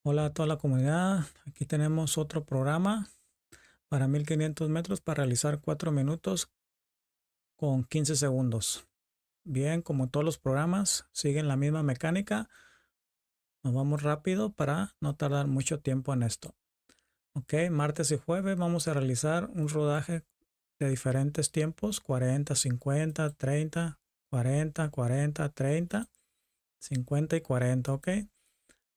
Hola a toda la comunidad. Aquí tenemos otro programa para 1500 metros para realizar 4 minutos con 15 segundos. Bien, como todos los programas, siguen la misma mecánica. Nos vamos rápido para no tardar mucho tiempo en esto. Ok, martes y jueves vamos a realizar un rodaje de diferentes tiempos: 40, 50, 30, 40, 40, 30, 50 y 40. Ok,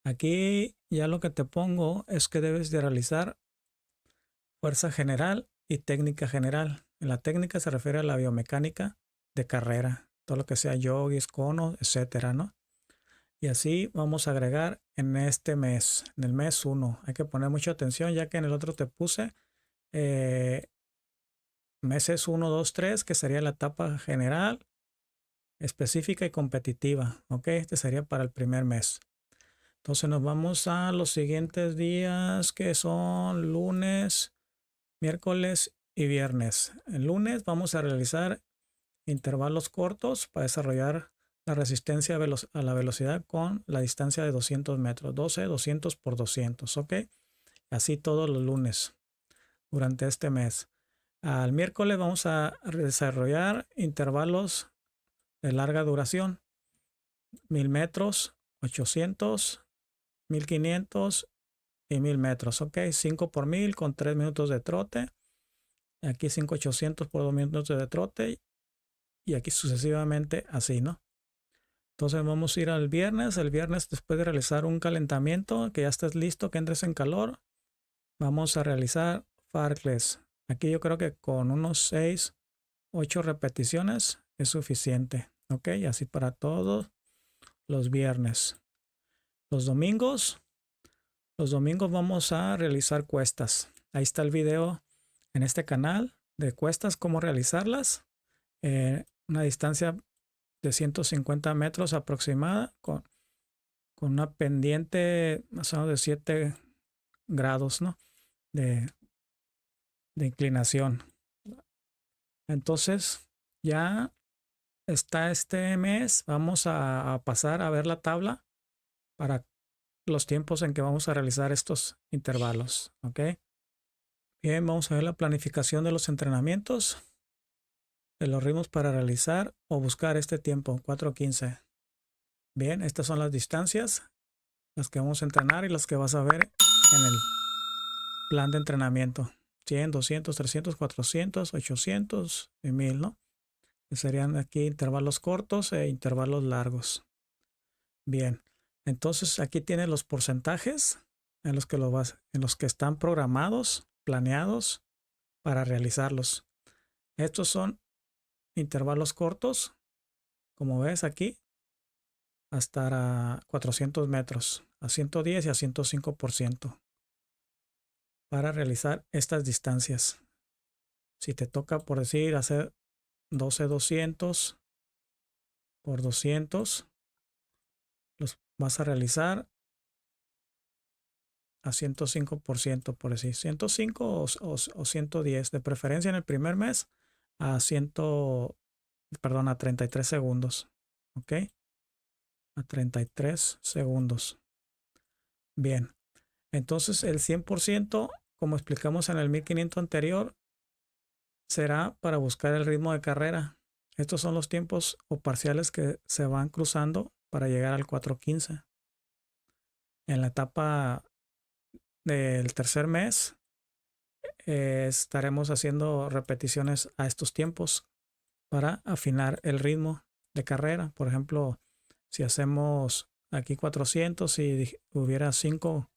aquí ya lo que te pongo es que debes de realizar fuerza general y técnica general. En la técnica se refiere a la biomecánica de carrera, todo lo que sea yogis, conos, etcétera, ¿no? Y así vamos a agregar en este mes, en el mes uno. Hay que poner mucha atención ya que en el otro te puse eh, meses uno, 2, 3, que sería la etapa general, específica y competitiva. Ok, este sería para el primer mes. Entonces nos vamos a los siguientes días, que son lunes, miércoles y viernes. El lunes vamos a realizar intervalos cortos para desarrollar la resistencia a la velocidad con la distancia de 200 metros, 12, 200 por 200, ¿ok? Así todos los lunes durante este mes. Al miércoles vamos a desarrollar intervalos de larga duración: 1000 metros, 800, 1500 y 1000 metros, ¿ok? 5 por 1000 con 3 minutos de trote. Aquí 5800 por 2 minutos de trote y aquí sucesivamente así, ¿no? Entonces vamos a ir al viernes. El viernes, después de realizar un calentamiento, que ya estés listo, que entres en calor, vamos a realizar fartleks. Aquí yo creo que con unos 6, 8 repeticiones es suficiente. Ok, así para todos los viernes. Los domingos, los domingos vamos a realizar cuestas. Ahí está el video en este canal de cuestas, cómo realizarlas. Una distancia de 150 metros aproximada con una pendiente más o menos de 7 grados, ¿no? de, de inclinación. Entonces ya está este mes. Vamos a pasar a ver la tabla para los tiempos en que vamos a realizar estos intervalos. Ok, bien, vamos a ver la planificación de los entrenamientos, de los ritmos para realizar o buscar este tiempo 4:15. Bien, estas son las distancias, las que vamos a entrenar y las que vas a ver en el plan de entrenamiento: 100, 200, 300, 400, 800 y 1000, ¿no? Que serían aquí intervalos cortos e intervalos largos. Bien, entonces aquí tienes los porcentajes en los que en los que están programados, planeados para realizarlos. Estos son intervalos cortos, como ves aquí, hasta 400 metros, a 110 y a 105% para realizar estas distancias. Si te toca, por decir, hacer 12,200 por 200, los vas a realizar a 105%, por decir, 105 o 110, de preferencia en el primer mes a 100, perdón, a 33 segundos. ¿Ok? A 33 segundos. Bien, entonces el 100%, como explicamos en el 1500 anterior, será para buscar el ritmo de carrera. Estos son los tiempos o parciales que se van cruzando para llegar al 4:15. En la etapa del tercer mes estaremos haciendo repeticiones a estos tiempos para afinar el ritmo de carrera. Por ejemplo, si hacemos aquí 400 y hubiera 5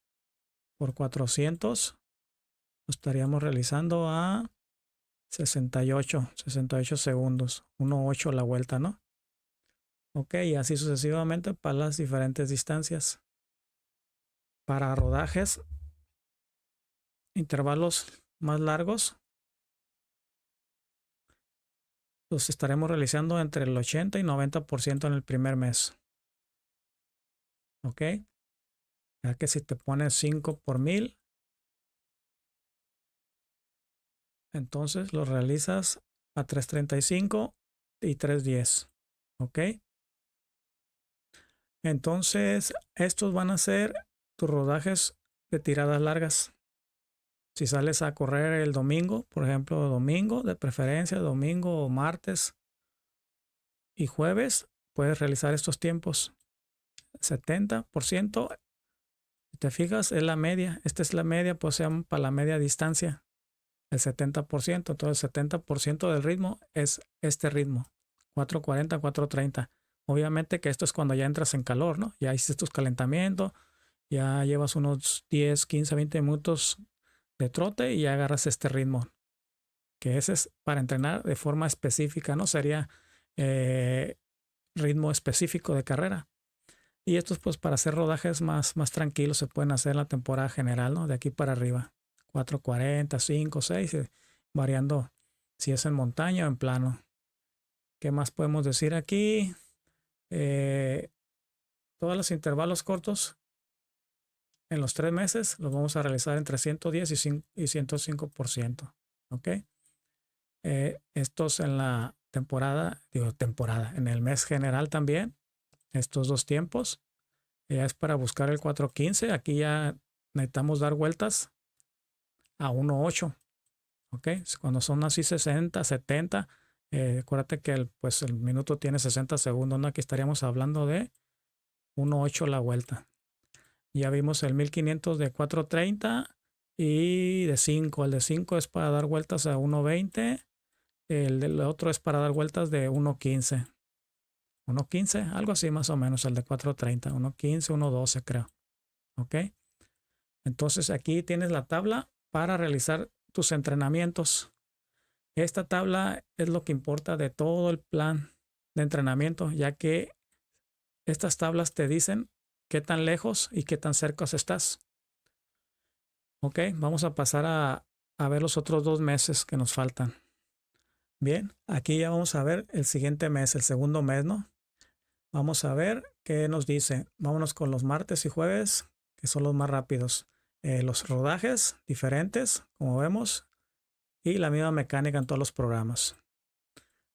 por 400, lo estaríamos realizando a 68 segundos, 1:08 la vuelta, ¿no? Ok, y así sucesivamente para las diferentes distancias. Para rodajes, intervalos más largos, los estaremos realizando entre el 80 y 90% en el primer mes. Ok, ya que si te pones 5 por 1000, entonces lo realizas a 3:35 y 3:10. Ok, entonces estos van a ser tus rodajes de tiradas largas. Si sales a correr el domingo, por ejemplo, domingo, de preferencia, domingo o martes y jueves, puedes realizar estos tiempos. 70%, si te fijas, es la media. Esta es la media, pues se llama para la media distancia, el 70%. Entonces, el 70% del ritmo es este ritmo, 4:40, 4:30. Obviamente que esto es cuando ya entras en calor, ¿no? Ya hiciste tus calentamientos, ya llevas unos 10, 15, 20 minutos de trote y ya agarras este ritmo, que ese es para entrenar de forma específica, ¿no? Sería ritmo específico de carrera. Y estos pues para hacer rodajes más tranquilos se pueden hacer en la temporada general, ¿no? De aquí para arriba, 4:40, 5, 6, variando si es en montaña o en plano. ¿Qué más podemos decir aquí? Todos los intervalos cortos en los 3 meses los vamos a realizar entre 110 y 105%. ¿Ok? Estos en la temporada, en el mes general también, estos dos tiempos. Ya es para buscar el 4:15. Aquí ya necesitamos dar vueltas a 1:8. ¿Ok? Cuando son así 60, 70, acuérdate que el minuto tiene 60 segundos, ¿no? Aquí estaríamos hablando de 1:8 la vuelta. Ya vimos el 1500 de 4:30 y de 5. El de 5 es para dar vueltas a 1:20. El del otro es para dar vueltas de 1:15. 1:15, algo así más o menos, el de 4:30. 1:15, 1:12 creo. ¿Ok? Entonces aquí tienes la tabla para realizar tus entrenamientos. Esta tabla es lo que importa de todo el plan de entrenamiento, ya que estas tablas te dicen qué tan lejos y qué tan cerca estás. Ok, vamos a pasar a ver los otros 2 meses que nos faltan. Bien, aquí ya vamos a ver el siguiente mes, el segundo mes, ¿no? Vamos a ver qué nos dice. Vámonos con los martes y jueves, que son los más rápidos. Los rodajes diferentes, como vemos, y la misma mecánica en todos los programas.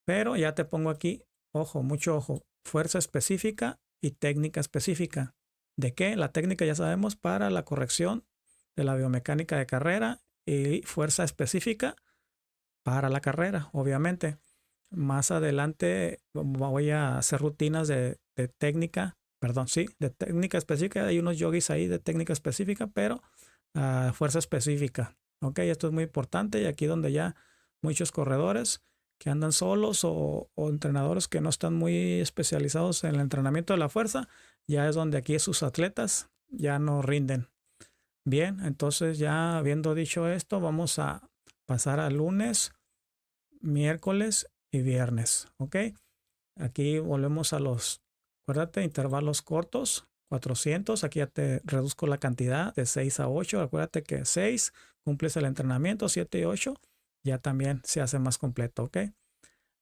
Pero ya te pongo aquí, ojo, mucho ojo, fuerza específica y técnica específica. ¿De qué? La técnica ya sabemos para la corrección de la biomecánica de carrera y fuerza específica para la carrera, obviamente. Más adelante voy a hacer rutinas de técnica, perdón, sí, de técnica específica. Hay unos yogis ahí de técnica específica, pero fuerza específica. Ok, esto es muy importante y aquí donde ya muchos corredores que andan solos o entrenadores que no están muy especializados en el entrenamiento de la fuerza, ya es donde aquí sus atletas ya no rinden. Bien, entonces ya habiendo dicho esto, vamos a pasar a lunes, miércoles y viernes. ¿Ok? Aquí volvemos a acuérdate, intervalos cortos, 400. Aquí ya te reduzco la cantidad de 6 a 8. Acuérdate que 6 cumples el entrenamiento, 7 y 8 ya también se hace más completo. ¿Ok?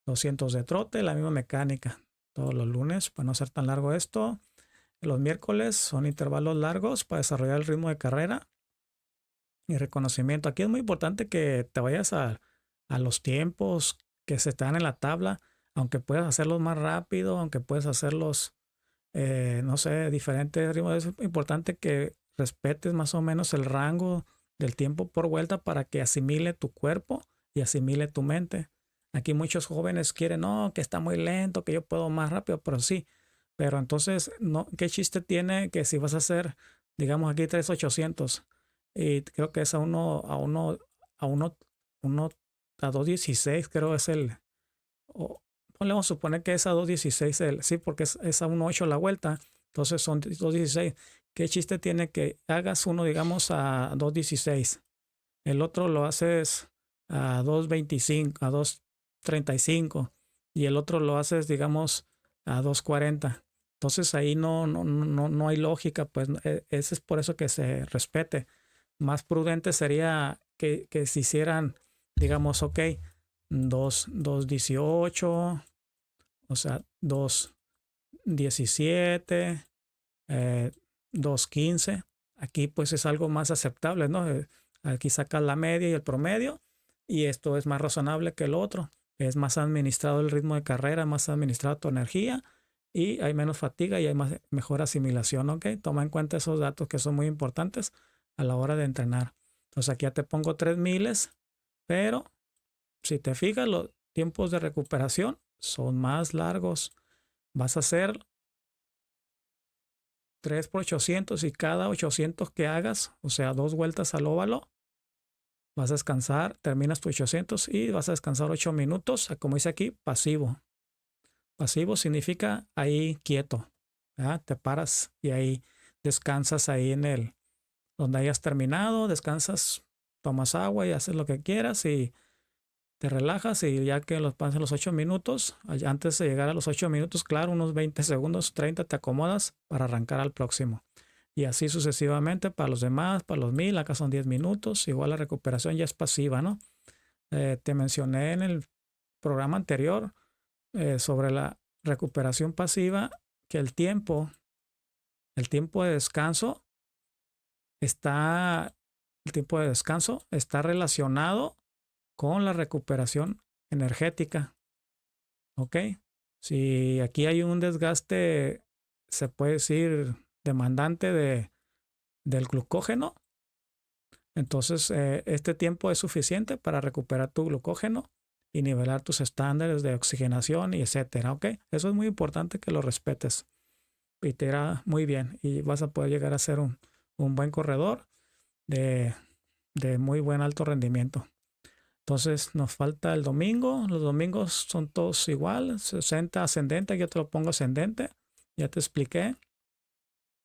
200 de trote, la misma mecánica. Todos los lunes, para no ser tan largo esto. Los miércoles son intervalos largos para desarrollar el ritmo de carrera y reconocimiento. Aquí es muy importante que te vayas a los tiempos que se están en la tabla, aunque puedas hacerlos más rápido, aunque puedas hacerlos, no sé, diferentes ritmos. Es importante que respetes más o menos el rango del tiempo por vuelta para que asimile tu cuerpo y asimile tu mente. Aquí muchos jóvenes quieren, no, que está muy lento, que yo puedo más rápido, pero sí. Pero entonces, no, ¿qué chiste tiene que si vas a hacer, digamos aquí 3,800 y creo que es a 2:16, creo es o, vamos a suponer que es a 2:16 sí, porque es a 1:8 la vuelta, entonces son 2:16. ¿Qué chiste tiene que hagas uno, digamos, a 2:16? El otro lo haces a 2:25, a 2:35 y el otro lo haces, digamos, a 2:40. Entonces ahí no hay lógica, pues ese es por eso que se respete. Más prudente sería que se hicieran, digamos, ok, 2:18, o sea, 2:17, 2:15. Aquí pues es algo más aceptable, ¿no? Aquí sacas la media y el promedio y esto es más razonable que el otro. Es más administrado el ritmo de carrera, más administrado tu energía y hay menos fatiga y hay mejor asimilación, ¿ok? Toma en cuenta esos datos que son muy importantes a la hora de entrenar. Entonces aquí ya te pongo 3000, pero si te fijas, los tiempos de recuperación son más largos. Vas a hacer 3 por 800 y cada 800 que hagas, o sea, 2 vueltas al óvalo, vas a descansar, terminas tu 800 y vas a descansar 8 minutos, como dice aquí, pasivo. Pasivo significa ahí quieto, ¿verdad? Te paras y ahí descansas ahí donde hayas terminado, descansas, tomas agua y haces lo que quieras y te relajas y ya que pasan los 8 minutos, antes de llegar a los 8 minutos, claro, unos 20 segundos, 30, te acomodas para arrancar al próximo. Y así sucesivamente para los demás, para los 1000, acá son 10 minutos, igual la recuperación ya es pasiva, ¿no? Te mencioné en el programa anterior sobre la recuperación pasiva que el tiempo de descanso está, el tiempo de descanso está relacionado con la recuperación energética. ¿Ok? Si aquí hay un desgaste, se puede decir, demandante del glucógeno, entonces este tiempo es suficiente para recuperar tu glucógeno y nivelar tus estándares de oxigenación y etcétera. ¿Ok? Eso es muy importante que lo respetes y te irá muy bien y vas a poder llegar a ser un buen corredor de muy buen alto rendimiento. Entonces nos falta el domingo. Los domingos son todos igual. 60 ascendente. Yo te lo pongo ascendente. Ya te expliqué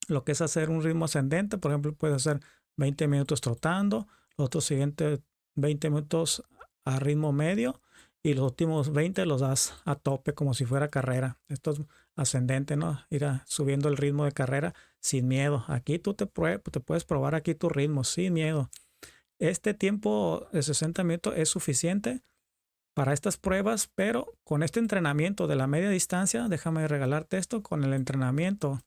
lo que es hacer un ritmo ascendente. Por ejemplo, puedes hacer 20 minutos trotando. Los otros siguientes 20 minutos a ritmo medio. Y los últimos 20 los das a tope como si fuera carrera. Esto es ascendente, ¿no? Ir subiendo el ritmo de carrera sin miedo. Aquí tú te puedes probar aquí tu ritmo sin miedo. Este tiempo de 60 minutos es suficiente para estas pruebas, pero con este entrenamiento de la media distancia, déjame regalarte esto, con el entrenamiento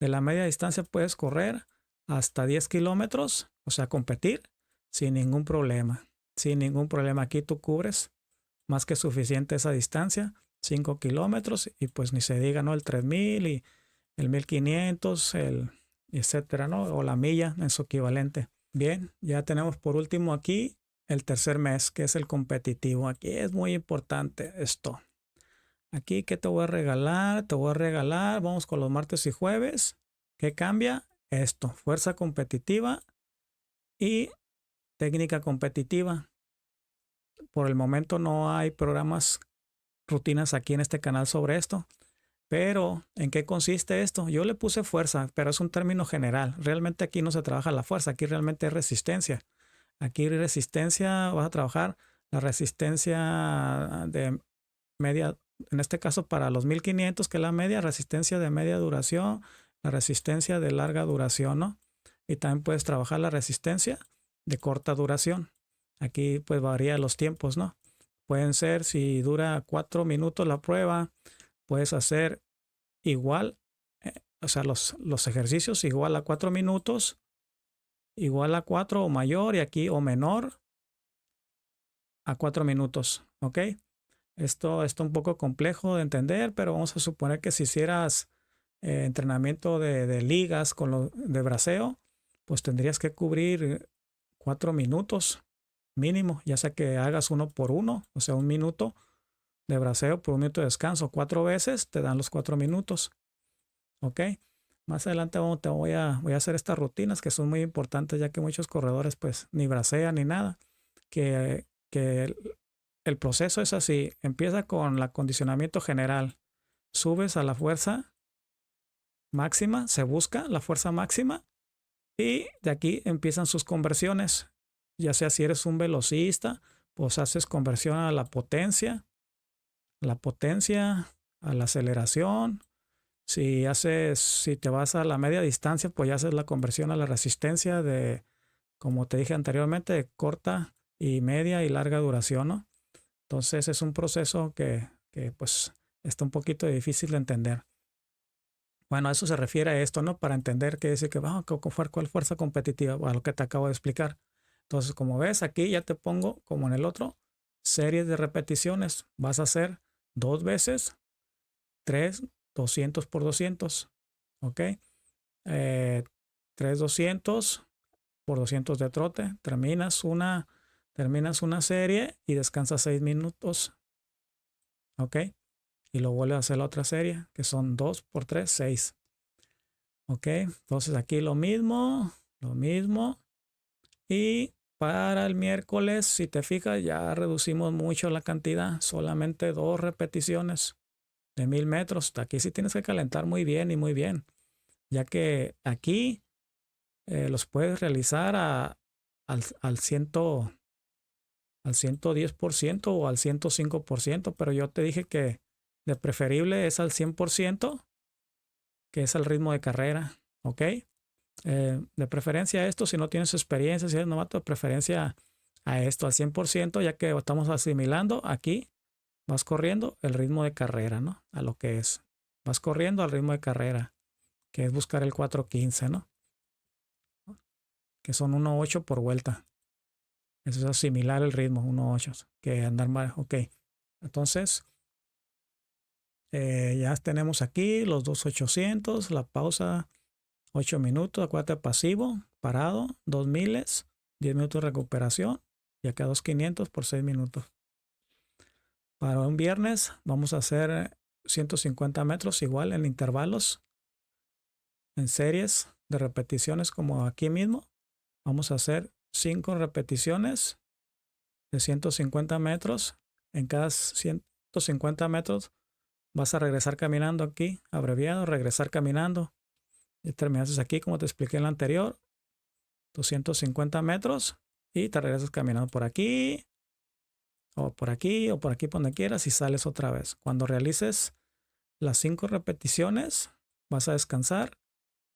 de la media distancia puedes correr hasta 10 kilómetros, o sea, competir sin ningún problema. Sin ningún problema. Aquí tú cubres más que suficiente esa distancia, 5 kilómetros, y pues ni se diga, ¿no? El 3000 y el 1500, etcétera, ¿no? O la milla en su equivalente. Bien, ya tenemos por último aquí el tercer mes, que es el competitivo. Aquí es muy importante esto. Aquí, ¿qué te voy a regalar? Te voy a regalar, vamos con los martes y jueves. ¿Qué cambia? Esto, fuerza competitiva y técnica competitiva. Por el momento no hay programas, rutinas aquí en este canal sobre esto. Pero, ¿en qué consiste esto? Yo le puse fuerza, pero es un término general. Realmente aquí no se trabaja la fuerza, aquí realmente es resistencia. Aquí resistencia, vas a trabajar la resistencia de media, en este caso para los 1500, que es la media, resistencia de media duración, la resistencia de larga duración, ¿no? Y también puedes trabajar la resistencia de corta duración. Aquí pues varía los tiempos, ¿no? Pueden ser, si dura 4 minutos la prueba, puedes hacer igual, o sea, los ejercicios igual a 4 minutos, igual a 4 o mayor, y aquí o menor a 4 minutos, ¿ok? Esto está un poco complejo de entender, pero vamos a suponer que si hicieras entrenamiento de ligas de braceo, pues tendrías que cubrir 4 minutos mínimo, ya sea que hagas uno por uno, o sea, un minuto de braceo por un minuto de descanso, 4 veces te dan los 4 minutos, ¿ok? Más adelante voy a hacer estas rutinas que son muy importantes, ya que muchos corredores pues ni bracean ni nada, que el proceso es así, empieza con el acondicionamiento general, subes a la fuerza máxima, se busca la fuerza máxima y de aquí empiezan sus conversiones, ya sea si eres un velocista, pues haces conversión a la potencia, a la aceleración. Si te vas a la media distancia, pues ya haces la conversión a la resistencia como te dije anteriormente, de corta y media y larga duración, ¿no? Entonces es un proceso que pues está un poquito difícil de entender. Bueno, a eso se refiere a esto, ¿no? Para entender qué dice que ¿cuál fuerza competitiva? A lo que te acabo de explicar. Entonces, como ves, aquí ya te pongo, como en el otro, series de repeticiones. Vas a hacer 2 veces, 3, 200 por 200. ¿Ok? 3,200 por 200 de trote. Terminas una serie y descansas 6 minutos. ¿Ok? Y lo vuelves a hacer la otra serie, que son 2 por 3, 6. ¿Ok? Entonces aquí lo mismo. Y para el miércoles, si te fijas, ya reducimos mucho la cantidad. Solamente 2 repeticiones de 1000 metros. Aquí sí tienes que calentar muy bien y muy bien. Ya que aquí los puedes realizar al 110% o al 105%, pero yo te dije que de preferible es al 100%, que es el ritmo de carrera, ¿ok? De preferencia esto, si no tienes experiencia, si eres novato, de preferencia a esto al 100%, ya que estamos asimilando aquí, vas corriendo el ritmo de carrera, ¿no? A lo que es. Vas corriendo al ritmo de carrera, que es buscar el 4:15, ¿no? Que son 1:8 por vuelta. Eso es asimilar el ritmo, 1:8, que andar mal. Ok. Entonces, ya tenemos aquí los 2,800, la pausa 8 minutos, acuérdate pasivo, parado, 2 miles, 10 minutos de recuperación y acá 2,500 por 6 minutos. Para un viernes vamos a hacer 150 metros igual en intervalos, en series de repeticiones como aquí mismo. Vamos a hacer 5 repeticiones de 150 metros. En cada 150 metros vas a regresar caminando aquí, abreviado, regresar caminando. Y terminas aquí como te expliqué en la anterior, 250 metros y te regresas caminando por aquí o por aquí o por aquí, por donde quieras y sales otra vez. Cuando realices las 5 repeticiones, vas a descansar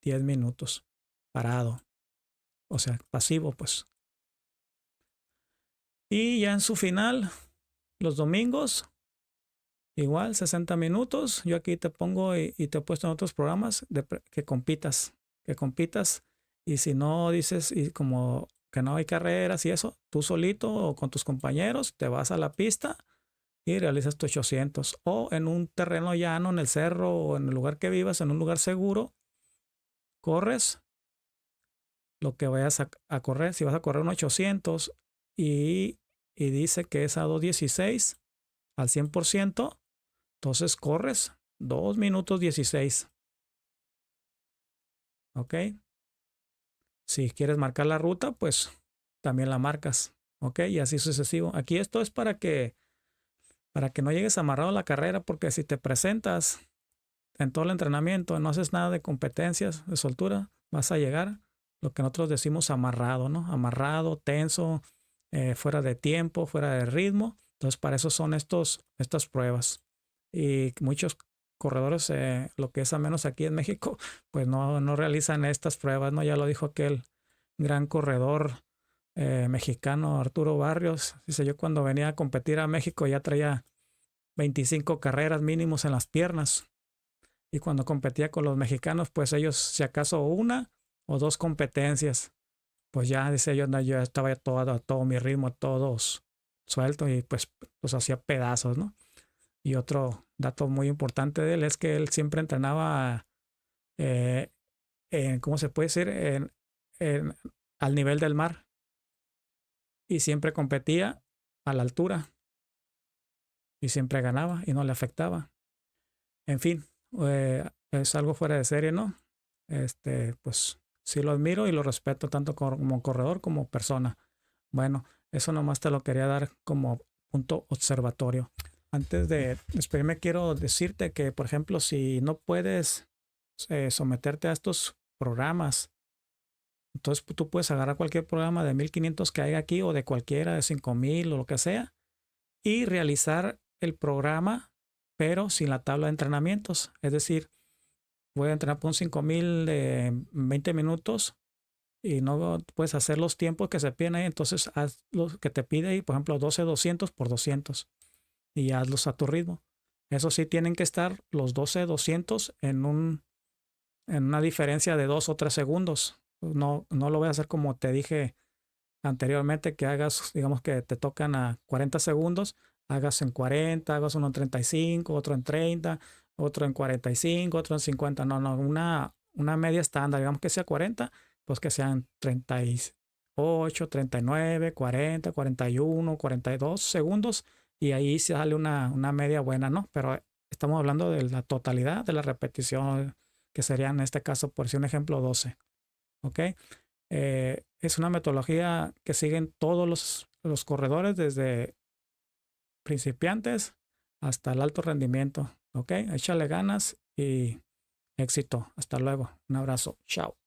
10 minutos parado, o sea, pasivo pues. Y ya en su final, los domingos, igual 60 minutos. Yo aquí te pongo y te he puesto en otros programas que compitas, y si no dices, y como que no hay carreras y eso, tú solito o con tus compañeros te vas a la pista y realizas tus 800 o en un terreno llano, en el cerro o en el lugar que vivas, en un lugar seguro, corres lo que vayas a correr. Si vas a correr un 800 y dice que es a 2:16 al 100%, entonces corres 2 minutos 16. ¿Ok? Si quieres marcar la ruta, pues también la marcas. ¿Ok? Y así sucesivo. Aquí esto es para que no llegues amarrado a la carrera, porque si te presentas en todo el entrenamiento, no haces nada de competencias, de soltura, vas a llegar lo que nosotros decimos amarrado, ¿no? Amarrado, tenso, fuera de tiempo, fuera de ritmo. Entonces, para eso son estas pruebas. Y muchos corredores, lo que es a menos aquí en México, pues no realizan estas pruebas, ¿no? Ya lo dijo aquel gran corredor mexicano, Arturo Barrios. Dice, yo cuando venía a competir a México ya traía 25 carreras mínimos en las piernas. Y cuando competía con los mexicanos, pues ellos, si acaso una o 2 competencias, pues ya, dice yo, no, yo estaba a todo mi ritmo, todos suelto y pues los hacía pedazos, ¿no? Y otro dato muy importante de él es que él siempre entrenaba, ¿cómo se puede decir? En- al nivel del mar y siempre competía a la altura y siempre ganaba y no le afectaba. En fin, es algo fuera de serie, ¿no? Pues sí lo admiro y lo respeto tanto como corredor como persona. Bueno, eso nomás te lo quería dar como punto observatorio. Antes de despedirme, quiero decirte que, por ejemplo, si no puedes someterte a estos programas, entonces tú puedes agarrar cualquier programa de 1500 que haya aquí o de cualquiera de 5000 o lo que sea y realizar el programa, pero sin la tabla de entrenamientos. Es decir, voy a entrenar por un 5000 de 20 minutos y no puedes hacer los tiempos que se piden ahí, entonces haz lo que te pide ahí, por ejemplo, 12,200 por 200 y hazlos a tu ritmo. Eso sí, tienen que estar los 12,200 en una diferencia de 2 o 3 segundos. No lo voy a hacer como te dije anteriormente, que hagas, digamos que te tocan a 40 segundos, hagas en 40, hagas uno en 35, otro en 30, otro en 45, otro en 50. No, no, una media estándar, digamos que sea 40, pues que sean 38, 39, 40, 41, 42 segundos y ahí se sale una media buena, ¿no? Pero estamos hablando de la totalidad de la repetición, que sería en este caso, por si un ejemplo, 12. ¿Ok? Es una metodología que siguen todos los corredores, desde principiantes hasta el alto rendimiento. ¿Ok? Échale ganas y éxito. Hasta luego. Un abrazo. Chao.